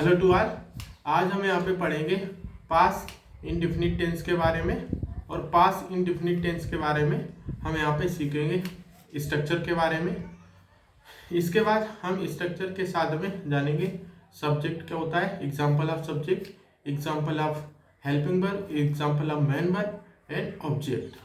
Hello to all. आज हम यहाँ पे पढ़ेंगे पास इंडेफिनिट टेंस के बारे में, और पास इंडेफिनिट टेंस के बारे में हम यहाँ पे सीखेंगे स्ट्रक्चर के बारे में। इसके बाद हम स्ट्रक्चर के साथ में जानेंगे सब्जेक्ट क्या होता है, example of subject, example of helping verb, example of main verb and object.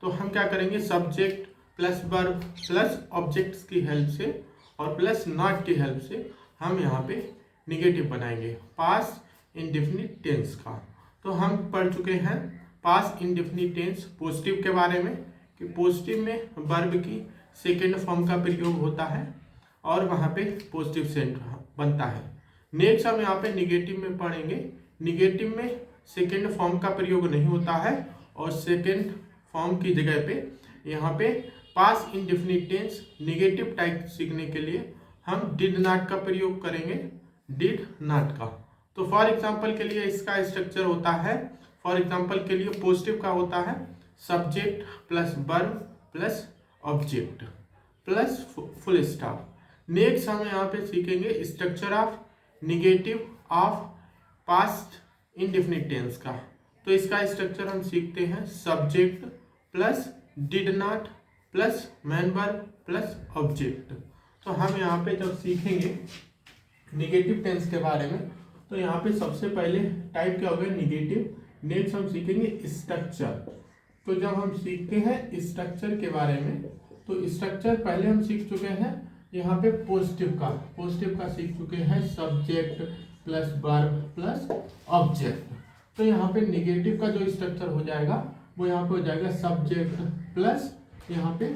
तो हम क्या करेंगे, subject plus verb plus objects की हेल्प से और प्लस नॉट की हेल्प से हम यहाँ पे निगेटिव बनाएंगे पास इंडेफिनिट टेंस का। तो हम पढ़ चुके हैं पास इंडेफिनिट टेंस पॉजिटिव के बारे में, कि पॉजिटिव में वर्ब की सेकेंड फॉर्म का प्रयोग होता है और वहाँ पे पॉजिटिव सेंट बनता है। नेक्स्ट हम यहाँ पे निगेटिव में पढ़ेंगे, निगेटिव में सेकेंड फॉर्म का प्रयोग नहीं होता है और सेकेंड फॉर्म की जगह पे यहाँ पे पास इंडेफिनिट टेंस निगेटिव टाइप सीखने के लिए हम डिड नॉट का प्रयोग करेंगे, डिड नॉट का। तो फॉर एग्जांपल के लिए इसका स्ट्रक्चर होता है, फॉर एग्जांपल के लिए पॉजिटिव का होता है subject plus verb plus object plus full stop. Next हम यहाँ पे सीखेंगे structure of negative of past indefinite tense का। तो इसका स्ट्रक्चर हम सीखते हैं subject plus did not plus main verb plus object. तो हम यहाँ पे जब सीखेंगे निगेटिव टेंस के बारे में, तो यहाँ पे सबसे पहले टाइप क्या होगा, निगेटिव। नेक्स्ट हम सीखेंगे स्ट्रक्चर। तो जब हम सीखते हैं स्ट्रक्चर के बारे में, तो स्ट्रक्चर पहले हम सीख चुके हैं यहाँ पे पॉजिटिव का सीख चुके हैं subject plus verb plus object. तो यहाँ पे निगेटिव का जो स्ट्रक्चर हो जाएगा वो यहाँ पे हो जाएगा सब्जेक्ट प्लस यहाँ पे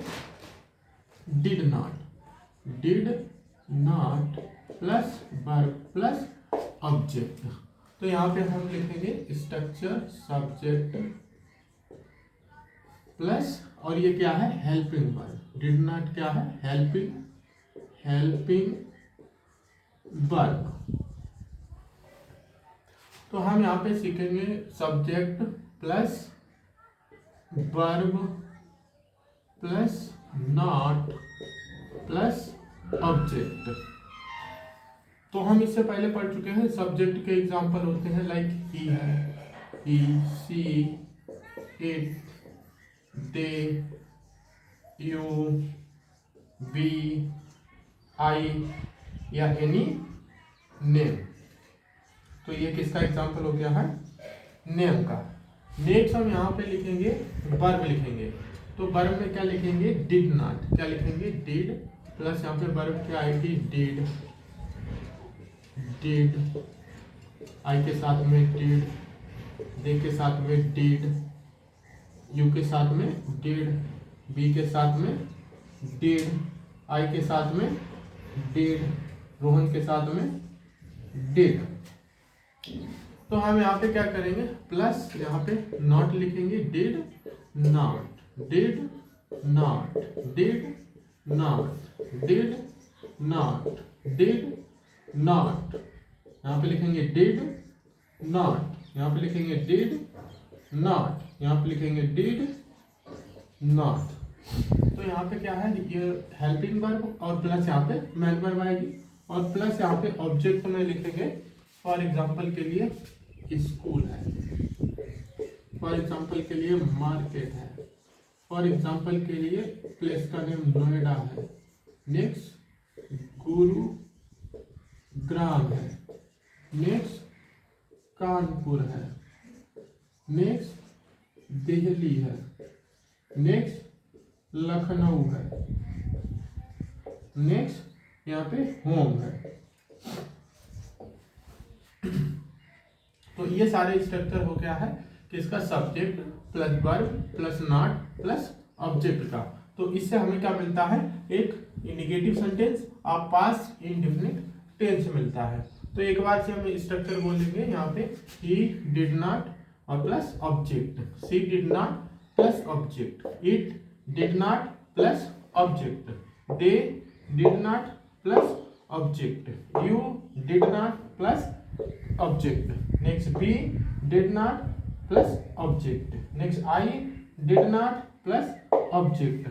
did not plus verb plus object. तो यहाँ पे हम लिखेंगे स्ट्रक्चर सब्जेक्ट प्लस, और ये क्या है, हेल्पिंग वर्ब। डिड नॉट क्या है, हेल्पिंग वर्ब। तो हम यहाँ पे सीखेंगे subject plus verb plus not plus object. तो हम इससे पहले पढ़ चुके हैं सब्जेक्ट के एग्जाम्पल होते हैं like he, she, it, they, you, we, I या एनी नेम। तो ये किसका एग्जाम्पल हो गया है, नेम का। नेक्स्ट हम यहाँ पे लिखेंगे वर्ब लिखेंगे। तो वर्ब में क्या लिखेंगे, डिड नॉट। क्या लिखेंगे, डिड प्लस यहाँ पे वर्ब क्या आएगी, डिड आई के साथ में डिड, दे के साथ में डिड, यू के साथ में डिड, बी के साथ में डिड, आई के साथ में डिड, रोहन के साथ में डिड। तो हम यहाँ पे क्या करेंगे, प्लस यहाँ पे नॉट लिखेंगे, did not, did not, did not, did not, did not. यहाँ पे लिखेंगे डिड नॉट, यहाँ पे लिखेंगे डिड नॉट, यहाँ पे लिखेंगे डिड नॉट। तो यहाँ पे क्या है, ये हेल्पिंग वर्ब और प्लस यहाँ पे मेन वर्ब आएगी, और प्लस यहाँ पे ऑब्जेक्ट में लिखेंगे। फॉर एग्जांपल के लिए स्कूल है, फॉर एग्जांपल के लिए मार्केट है, फॉर एग्जांपल के लिए प्लेस का नेम नोएडा है, नेक्स्ट गुरुग्राम है, नेक्स्ट कानपुर है, नेक्स्ट दिल्ली है, नेक्स्ट लखनऊ है, नेक्स्ट यहाँ पे होम है। तो ये सारे स्ट्रक्चर हो गया है किसका, subject plus verb plus not plus object का। तो इससे हमें क्या मिलता है, एक निगेटिव सेंटेंस और पास इंडेफिनिट टेंस मिलता है। तो एक बार से हम स्ट्रक्चर बोलेंगे यहाँ पे, ही डिड नॉट और plus object, she did not plus object, it did not plus object, they did not plus object, you did not plus object, next we did not plus object, next I did not plus object,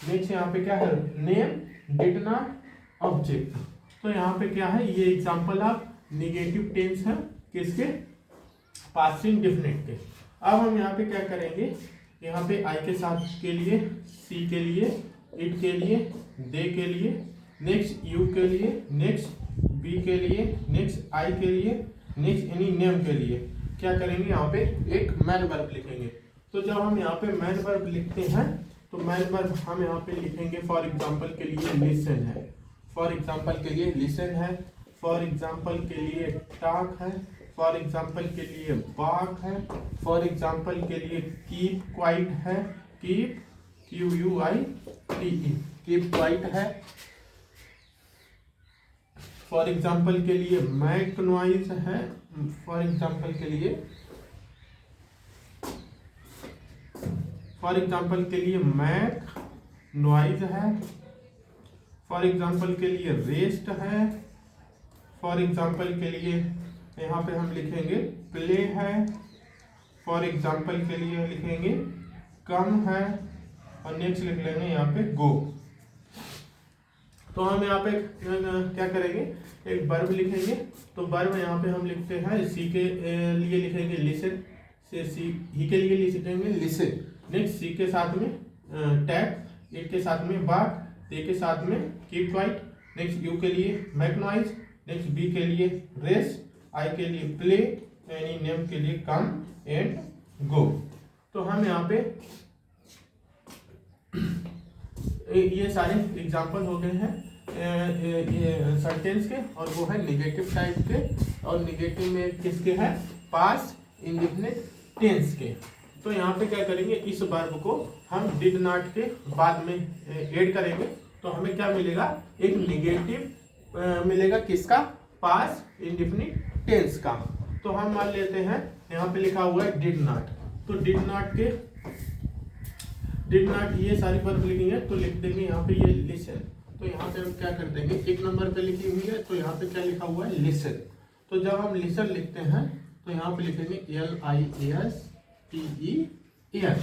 next यहाँ पे क्या है, name did not object. तो यहाँ पे क्या है, ये एग्जांपल ऑफ निगेटिव टेंस है किसके, पास्ट इंडेफिनिट के। अब हम यहाँ पे क्या करेंगे, यहाँ पे आई के साथ के लिए, सी के लिए, इट के लिए, दे के लिए, नेक्स्ट यू के लिए, नेक्स्ट बी के लिए, नेक्स्ट आई के लिए, नेक्स्ट एनी नेम के लिए क्या करेंगे, यहाँ पे एक मैन वर्ब लिखेंगे। तो जब हम यहाँ पे मैन वर्ब लिखते हैं तो मैन वर्ब हम यहाँ पे लिखेंगे फॉर एग्जाम्पल के लिए लिसन है, फॉर एग्जाम्पल के लिए लिसन है, फॉर एग्जाम्पल के लिए टॉक है, फॉर एग्जाम्पल के लिए वॉक है, फॉर एग्जाम्पल के लिए कीप क्वाइट है, कीप QUITE कीप क्वाइट है, फॉर एग्जाम्पल के लिए मैक नॉइज है, फॉर एग्जाम्पल के लिए मैक नॉइज है, फॉर एग्जाम्पल के लिए रेस्ट है, फॉर एग्जाम्पल के लिए यहाँ पे हम लिखेंगे प्ले है, फॉर एग्जाम्पल के लिए लिखेंगे कम है, और नेक्स्ट लिख लेंगे यहाँ पे गो। तो हम यहाँ पे क्या करेंगे, एक वर्ब लिखेंगे। तो वर्ब यहाँ पे हम लिखते हैं, सी के लिए लिखेंगे लिसन, सी ही के लिए लिखेंगे लिसन, नेक्स्ट सी के साथ में टैग, इट के साथ में बाक, दे के साथ में कीप क्वाइट, नेक्स्ट यू के लिए मेक नॉइज, नेक्स्ट बी के लिए रेस्ट, आई के लिए प्ले, एनी नेम के लिए कम एंड गो। तो हम यहाँ पे ये सारे एग्जाम्पल हो गए हैं सेंटेंस के, और वो है निगेटिव टाइप के, और निगेटिव में किसके हैं, पास्ट इंडेफिनिट टेंस के। तो यहाँ पे क्या करेंगे, इस वर्ब को हम डिड नॉट के बाद में ऐड करेंगे तो हमें क्या मिलेगा, एक निगेटिव मिलेगा किसका, पास्ट इंडेफिनिट टेंस का। तो हम मान लेते हैं यहाँ पे लिखा हुआ है डिड नॉट, तो डिड नॉट ये सारी वर्ब लिखेंगे तो लिख देंगे यहाँ पे ये लिसन। तो यहाँ पे हम क्या कर देंगे, एक नंबर पे लिखी हुई है तो यहाँ पे क्या लिखा हुआ है लिसन। तो जब हम लिसन लिखते हैं तो यहाँ पे लिखेंगे LISTEN।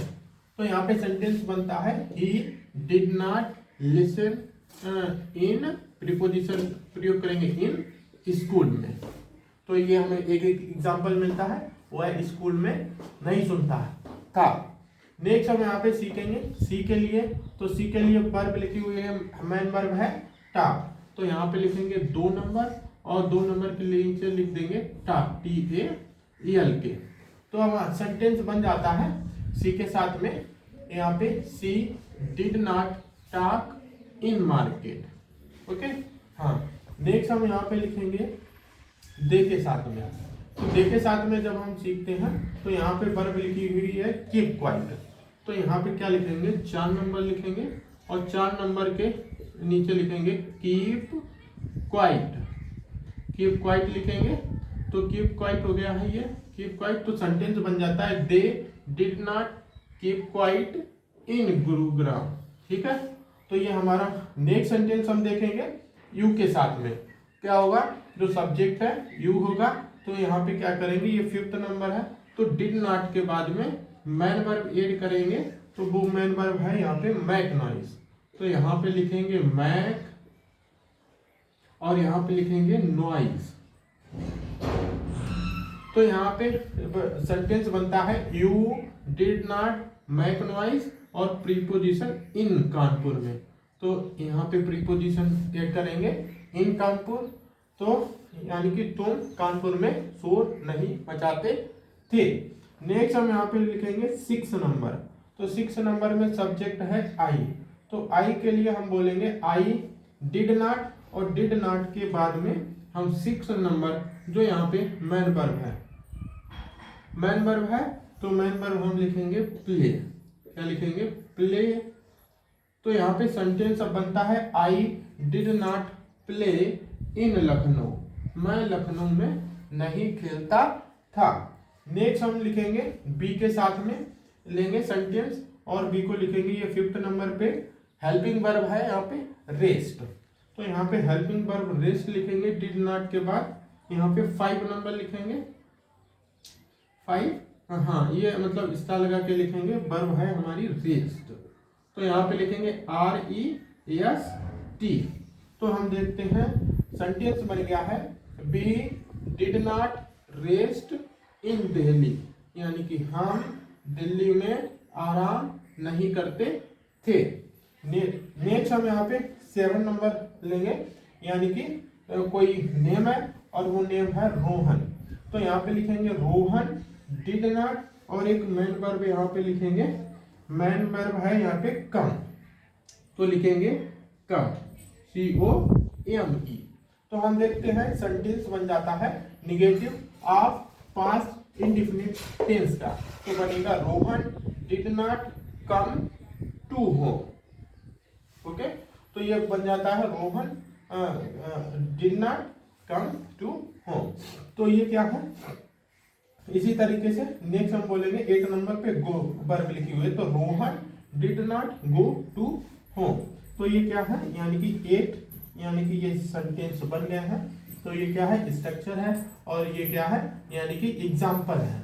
तो यहाँ पे सेंटेंस बनता है ही did not listen in, preposition प्रयोग करेंगे इन स्कूल में। तो ये हमें एक एग्जाम्पल मिलता है, वह स्कूल में नहीं सुनता था। नेक्स्ट हम यहाँ पे सीखेंगे सी के लिए। तो सी के लिए वर्ब लिखी हुई है, मैन वर्ब है टॉक। तो यहाँ पे लिखेंगे 2 नंबर, और 2 नंबर के लिए नीचे लिख देंगे टॉक, TAL के। तो हमारा सेंटेंस बन जाता है सी के साथ में, यहाँ पे she did not talk in market. Okay, हाँ। नेक्स्ट हम यहाँ पे लिखेंगे दे के साथ में। तो दे के साथ में जब हम सीखते हैं तो यहाँ पे वर्ब लिखी हुई है कीप क्वाइट। तो यहाँ पे क्या लिखेंगे, 4 नंबर लिखेंगे, और 4 नंबर के नीचे लिखेंगे कीप क्वाइट लिखेंगे। तो कीप क्वाइट हो गया है ये कीप क्वाइट। तो सेंटेंस बन जाता है they did not keep quiet in Gurugram. ठीक है, तो ये हमारा नेक्स्ट सेंटेंस हम देखेंगे यू के साथ में। क्या होगा, जो सब्जेक्ट है यू होगा। तो यहाँ पे क्या करेंगे, ये 5th नंबर है, तो डिड नॉट के बाद में मैन वर्ब ऐड करेंगे। तो वो मैन वर्ब है यहाँ पे मैक नॉइज। तो यहाँ पे लिखेंगे मैक, और यहाँ पे लिखेंगे नॉइज। तो यहाँ पे सेंटेंस बनता है you did not make noise, और प्रीपोजिशन इन कानपुर में। तो यहाँ पे प्रीपोजिशन ऐड करेंगे इन कानपुर, तो यानी कि तुम कानपुर में शोर नहीं मचाते थे। नेक्स्ट हम यहाँ पे लिखेंगे 6 नंबर। तो 6 नंबर में सब्जेक्ट है आई। तो आई के लिए हम बोलेंगे आई डिड नॉट, और डिड नॉट के बाद में हम 6 नंबर जो यहाँ पे मैन वर्ब है, तो मैन वर्ब हम लिखेंगे प्ले। क्या लिखेंगे, प्ले। तो यहाँ पे सेंटेंस अब बनता है I did not play in Lucknow, मैं लखनऊ में नहीं खेलता था। नेक्स्ट हम लिखेंगे बी के साथ में लेंगे सेंटेंस, और बी को लिखेंगे ये 5th नंबर पे हेल्पिंग वर्ब है यहाँ पे रेस्ट। तो यहाँ पे हेल्पिंग वर्ब रेस्ट लिखेंगे डिड नॉट के बाद। यहाँ पे 5 नंबर लिखेंगे 5, हाँ ये मतलब इसका लगा के लिखेंगे, वर्ब है हमारी रेस्ट। तो यहाँ पे लिखेंगे REST। तो हम देखते हैं सेंटेंस बन गया है we did not rest in Delhi, यानी कि हम दिल्ली में आराम नहीं करते थे। नेक्स्ट हम यहाँ पे 7 नंबर लेंगे, यानी कि कोई नेम है और वो नेम है रोहन। तो यहाँ पे लिखेंगे रोहन डिड नॉट, और एक मैन वर्ब यहाँ पे लिखेंगे, मैन वर्ब है यहाँ पे कम, तो लिखेंगे कम, COME। तो हम देखते हैं सेंटेंस बन जाता है negative of past indefinite tense का। तो बनेगा Rohan did not come to home. Okay, तो ये बन जाता है Rohan did not come to home. तो ये क्या है, इसी तरीके से नेक्स्ट हम बोलेंगे 8 नंबर पे गो वर्ब लिखी हुई है, तो Rohan did not go to home. तो ये क्या है, यानी कि 8, यानी कि ये सेंटेंस बन गया है। तो ये क्या है, स्ट्रक्चर है, और ये क्या है, यानी कि एग्जाम्पल है।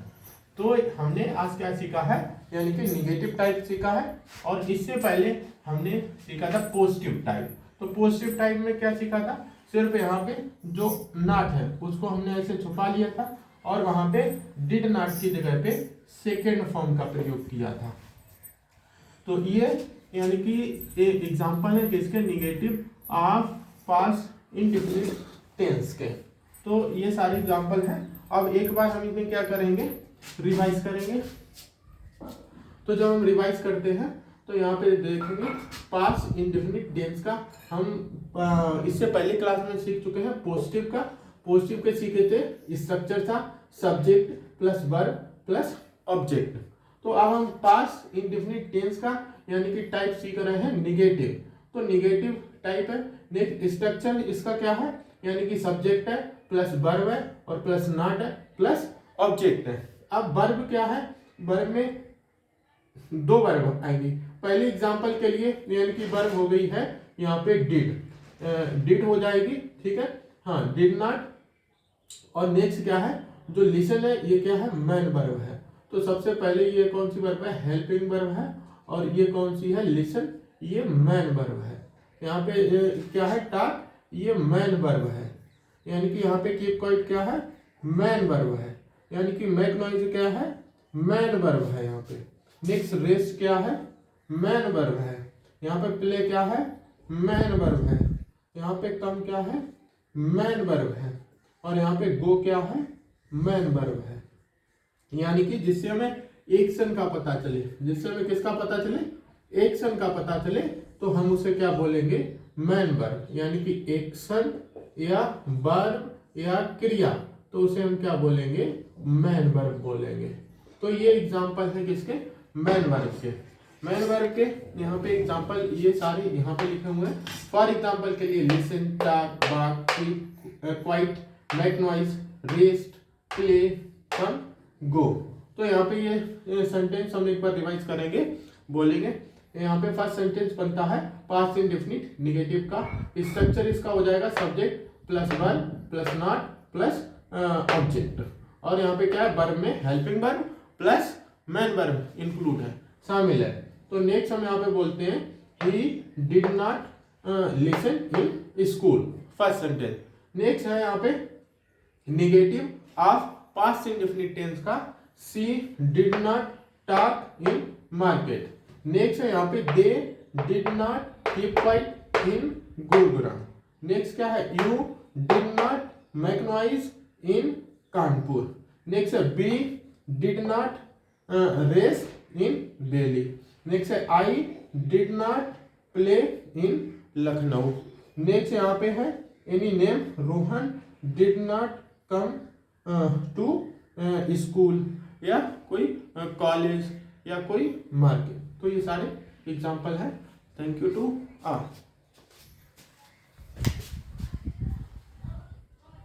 तो हमने आज क्या सीखा है, यानी कि निगेटिव टाइप सीखा है, और इससे पहले हमने सीखा था पॉजिटिव टाइप। तो पॉजिटिव टाइप में क्या सीखा था, सिर्फ यहाँ पे जो नॉट है उसको हमने ऐसे छुपा लिया था, और वहां पे डिड नॉट की जगह पे सेकेंड फॉर्म का प्रयोग किया था। तो ये यानी कि एक एग्जांपल है किसके, negative of past indefinite tense के। तो ये सारे एग्जांपल हैं। अब एक बार हम इन्हें क्या करेंगे, रिवाइज करेंगे। तो जब हम रिवाइज करते हैं तो यहाँ पे देखेंगे पास्ट इंडेफिनिट टेंस का हम इससे पहले क्लास में सीख चुके हैं। पॉजिटिव का, पॉजिटिव के सीखे थे, स्ट्रक्चर था subject plus verb plus object. तो अब हम पास्ट इंडेफिनिट टेंस का यानी कि टाइप सीख रहे हैं निगेटिव। तो निगेटिव टाइप है, नेक्स्ट स्ट्रक्चर इसका क्या है, यानी कि सब्जेक्ट है प्लस वर्ब है और प्लस नॉट है प्लस ऑब्जेक्ट है। अब वर्ब क्या है, वर्ब में 2 वर्ब आएंगे। पहले एग्जांपल के लिए यानी कि वर्ब हो गई है यहाँ पे डिड हो जाएगी, ठीक है, हाँ डिड नॉट। और नेक्स्ट क्या है, जो लिसन है ये क्या है, मैन वर्ब है। तो सबसे पहले ये कौन सी वर्ब है, हेल्पिंग वर्ब है, और ये कौन सी है, लिसन, ये मैन वर्ब है। यहाँ पे क्या है, टॉक, ये मैन वर्ब है, यानी कि यहाँ पे कीप क्वाइट क्या है, मैन वर्ब है, यानी कि मेक नॉइज क्या है, मैन वर्ब है यहाँ पे। नेक्स्ट रेस्ट क्या है, मैन वर्ब है। यहाँ पे प्ले क्या है, मैन वर्ब है। यहाँ पे कम क्या है, मैन वर्ब है। और यहाँ पे गो क्या है, मैन वर्ब है। यानी कि जिससे हमें एक्शन का पता चले, जिससे हमें किसका पता चले, एक्शन का पता चले, तो हम उसे क्या बोलेंगे, मैन वर्ब। यानी कि एक्शन या वर्ब या क्रिया, तो उसे हम क्या बोलेंगे, मैन वर्ब बोलेंगे। तो ये एग्जांपल है किसके, मैन वर्ब के। मैन वर्ब के यहाँ पे एग्जांपल ये सारे यहाँ पे लिखे हुए हैं। फॉर एग्जांपल के लिए listen, talk, walk, quiet, make noise, rest, play, come, go. तो यहाँ पे ये सेंटेंस हम एक बार रिवाइज करेंगे, बोलेंगे। यहाँ पे फर्स्ट सेंटेंस बनता है पास्ट इंडेफिनिट निगेटिव का। स्ट्रक्चर इसका हो जाएगा subject plus verb plus not plus object. और यहाँ पे क्या है, वर्ब में helping verb plus man verb include है, शामिल है। तो नेक्स्ट हम यहाँ पे बोलते हैं he did not listen in school, first sentence. Next है यहाँ पे negative of past indefinite tense का, she did not talk in market. Next है यहाँ पे they did not keep quiet in Gurugram. Next क्या है, you did not make noise in Kanpur. Next है we did not race in Delhi. Next है I did not play in Lucknow. Next यहाँ पे है any name, Rohan did not come to school या कोई college या कोई मार्केट। तो ये सारे एग्जाम्पल है। Thank you to all.